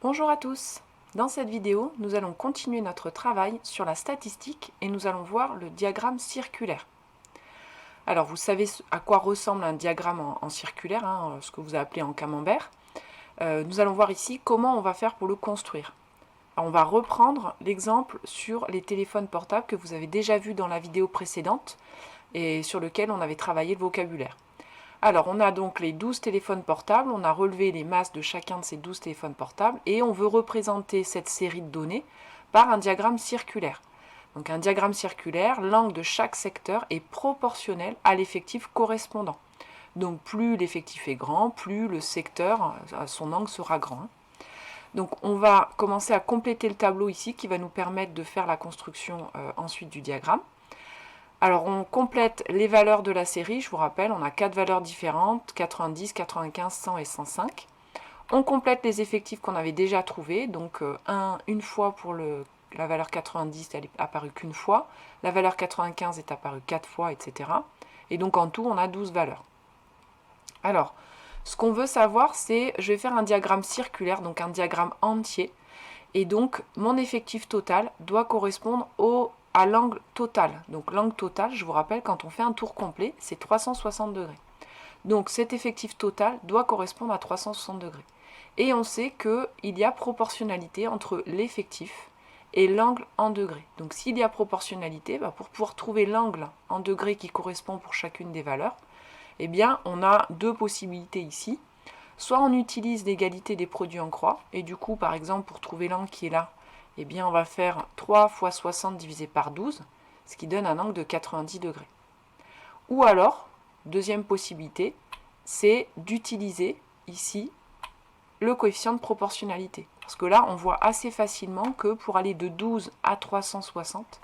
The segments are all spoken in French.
Bonjour à tous. Dans cette vidéo, nous allons continuer notre travail sur la statistique et nous allons voir le diagramme circulaire. Alors, vous savez à quoi ressemble un diagramme en circulaire, ce que vous appelez en camembert. Nous allons voir ici comment on va faire pour le construire. Alors, on va reprendre l'exemple sur les téléphones portables que vous avez déjà vu dans la vidéo précédente et sur lequel on avait travaillé le vocabulaire. Alors, on a donc les 12 téléphones portables, on a relevé les masses de chacun de ces 12 téléphones portables et on veut représenter cette série de données par un diagramme circulaire. Donc un diagramme circulaire, l'angle de chaque secteur est proportionnel à l'effectif correspondant. Donc plus l'effectif est grand, plus le secteur, son angle sera grand. Donc on va commencer à compléter le tableau ici qui va nous permettre de faire la construction ensuite du diagramme. Alors on complète les valeurs de la série, je vous rappelle, on a 4 valeurs différentes, 90, 95, 100 et 105. On complète les effectifs qu'on avait déjà trouvés, donc une fois pour la valeur 90, elle est apparue qu'une fois, la valeur 95 est apparue 4 fois, etc. Et donc en tout, on a 12 valeurs. Alors, ce qu'on veut savoir, c'est, je vais faire un diagramme circulaire, donc un diagramme entier, et donc mon effectif total doit correspondre à l'angle total. Donc l'angle total, je vous rappelle, quand on fait un tour complet, c'est 360 degrés. Donc cet effectif total doit correspondre à 360 degrés. Et on sait qu'il y a proportionnalité entre l'effectif et l'angle en degrés. Donc s'il y a proportionnalité, pour pouvoir trouver l'angle en degrés qui correspond pour chacune des valeurs, eh bien on a deux possibilités ici. Soit on utilise l'égalité des produits en croix, et du coup par exemple pour trouver l'angle qui est là, eh bien on va faire 3 fois 60 divisé par 12, ce qui donne un angle de 90 degrés. Ou alors, deuxième possibilité, c'est d'utiliser ici le coefficient de proportionnalité. Parce que là, on voit assez facilement que pour aller de 12 à 360,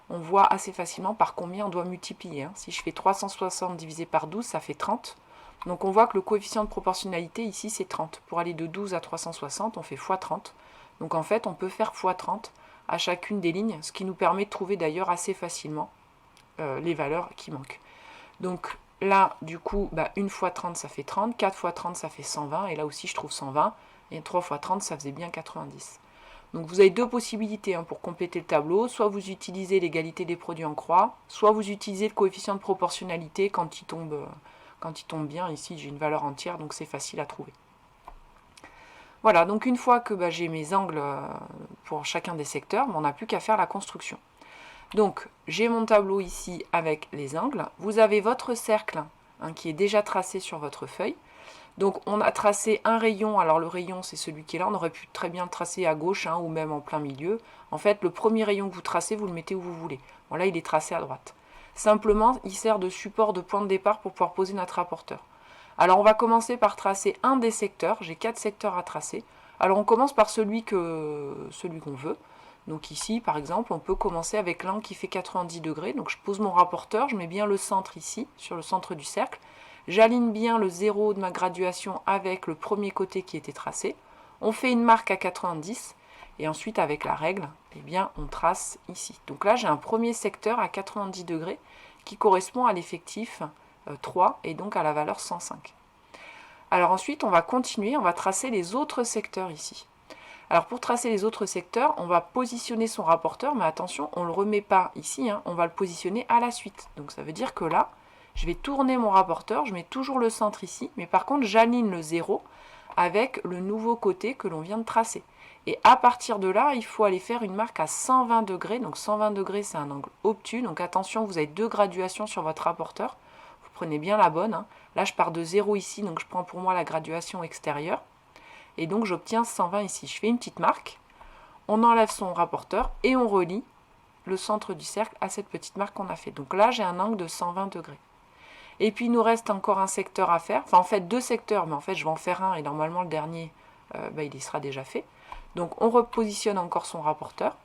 on voit assez facilement par combien on doit multiplier. Si je fais 360 divisé par 12, ça fait 30. Donc on voit que le coefficient de proportionnalité ici, c'est 30. Pour aller de 12 à 360, on fait x 30. Donc en fait, on peut faire x 30 à chacune des lignes, ce qui nous permet de trouver d'ailleurs assez facilement les valeurs qui manquent. Donc là, du coup, 1 fois 30, ça fait 30, 4 fois 30, ça fait 120, et là aussi je trouve 120, et 3 fois 30, ça faisait bien 90. Donc vous avez deux possibilités pour compléter le tableau, soit vous utilisez l'égalité des produits en croix, soit vous utilisez le coefficient de proportionnalité quand il tombe bien. Ici j'ai une valeur entière, donc c'est facile à trouver. Voilà, donc une fois que j'ai mes angles pour chacun des secteurs, on n'a plus qu'à faire la construction. Donc j'ai mon tableau ici avec les angles. Vous avez votre cercle qui est déjà tracé sur votre feuille. Donc on a tracé un rayon, alors le rayon c'est celui qui est là, on aurait pu très bien le tracer à gauche ou même en plein milieu. En fait le premier rayon que vous tracez, vous le mettez où vous voulez. Bon là il est tracé à droite. Simplement il sert de support de point de départ pour pouvoir poser notre rapporteur. Alors on va commencer par tracer un des secteurs, j'ai 4 secteurs à tracer. Alors on commence par celui qu'on veut. Donc ici par exemple on peut commencer avec l'angle qui fait 90 degrés. Donc je pose mon rapporteur, je mets bien le centre ici, sur le centre du cercle. J'aligne bien le 0 de ma graduation avec le premier côté qui était tracé. On fait une marque à 90 et ensuite avec la règle, eh bien on trace ici. Donc là j'ai un premier secteur à 90 degrés qui correspond à l'effectif 3 et donc à la valeur 105. Alors ensuite on va continuer, on va tracer les autres secteurs ici. Alors pour tracer les autres secteurs, on va positionner son rapporteur, mais attention, on ne le remet pas ici, on va le positionner à la suite. Donc ça veut dire que là, je vais tourner mon rapporteur, je mets toujours le centre ici, mais par contre j'aligne le 0 avec le nouveau côté que l'on vient de tracer. Et à partir de là, il faut aller faire une marque à 120 degrés. Donc 120 degrés, c'est un angle obtus. Donc attention, vous avez deux graduations sur votre rapporteur. Vous prenez bien la bonne. Là, je pars de 0 ici, donc je prends pour moi la graduation extérieure. Et donc j'obtiens 120 ici. Je fais une petite marque. On enlève son rapporteur et on relie le centre du cercle à cette petite marque qu'on a fait. Donc là, j'ai un angle de 120 degrés. Et puis il nous reste encore un secteur à faire, enfin en fait deux secteurs, mais en fait je vais en faire un et normalement le dernier il y sera déjà fait. Donc on repositionne encore son rapporteur,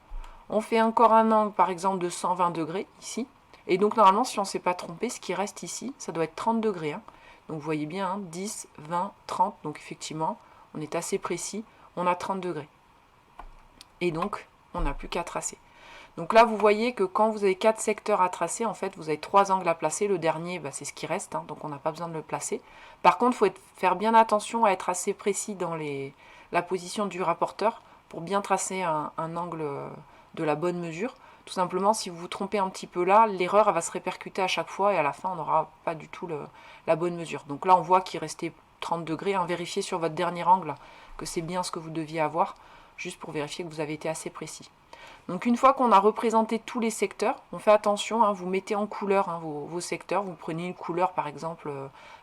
on fait encore un angle par exemple de 120 degrés ici, et donc normalement si on ne s'est pas trompé, ce qui reste ici, ça doit être 30 degrés. Donc vous voyez bien, 10, 20, 30, donc effectivement on est assez précis, on a 30 degrés. Et donc on n'a plus qu'à tracer. Donc là, vous voyez que quand vous avez 4 secteurs à tracer, en fait, vous avez 3 angles à placer. Le dernier, c'est ce qui reste, donc on n'a pas besoin de le placer. Par contre, il faut faire bien attention à être assez précis dans les la position du rapporteur pour bien tracer un angle de la bonne mesure. Tout simplement, si vous vous trompez un petit peu là, l'erreur va se répercuter à chaque fois et à la fin, on n'aura pas du tout la bonne mesure. Donc là, on voit qu'il restait 30 degrés. Hein. Vérifiez sur votre dernier angle que c'est bien ce que vous deviez avoir, juste pour vérifier que vous avez été assez précis. Donc une fois qu'on a représenté tous les secteurs, on fait attention, hein, vous mettez en couleur hein, vos secteurs, vous prenez une couleur par exemple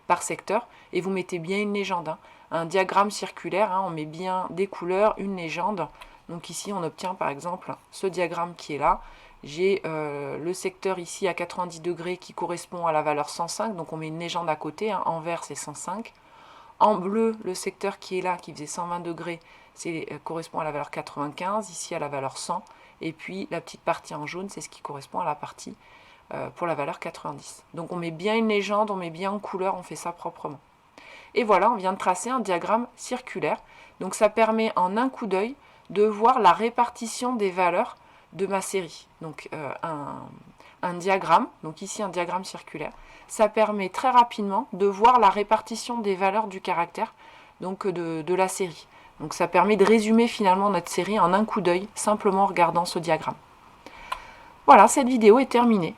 par secteur et vous mettez bien une légende. Hein. Un diagramme circulaire, hein, on met bien des couleurs, une légende. Donc ici on obtient par exemple ce diagramme qui est là. J'ai le secteur ici à 90 degrés qui correspond à la valeur 105, donc on met une légende à côté, hein, en vert c'est 105. En bleu, le secteur qui est là, qui faisait 120 degrés, correspond à la valeur 95, ici à la valeur 100. Et puis la petite partie en jaune, c'est ce qui correspond à la partie pour la valeur 90. Donc on met bien une légende, on met bien en couleur, on fait ça proprement. Et voilà, on vient de tracer un diagramme circulaire. Donc ça permet en un coup d'œil de voir la répartition des valeurs de ma série. Donc un diagramme, donc ici un diagramme circulaire, ça permet très rapidement de voir la répartition des valeurs du caractère, donc de la série. Donc ça permet de résumer finalement notre série en un coup d'œil, simplement en regardant ce diagramme. Voilà, cette vidéo est terminée.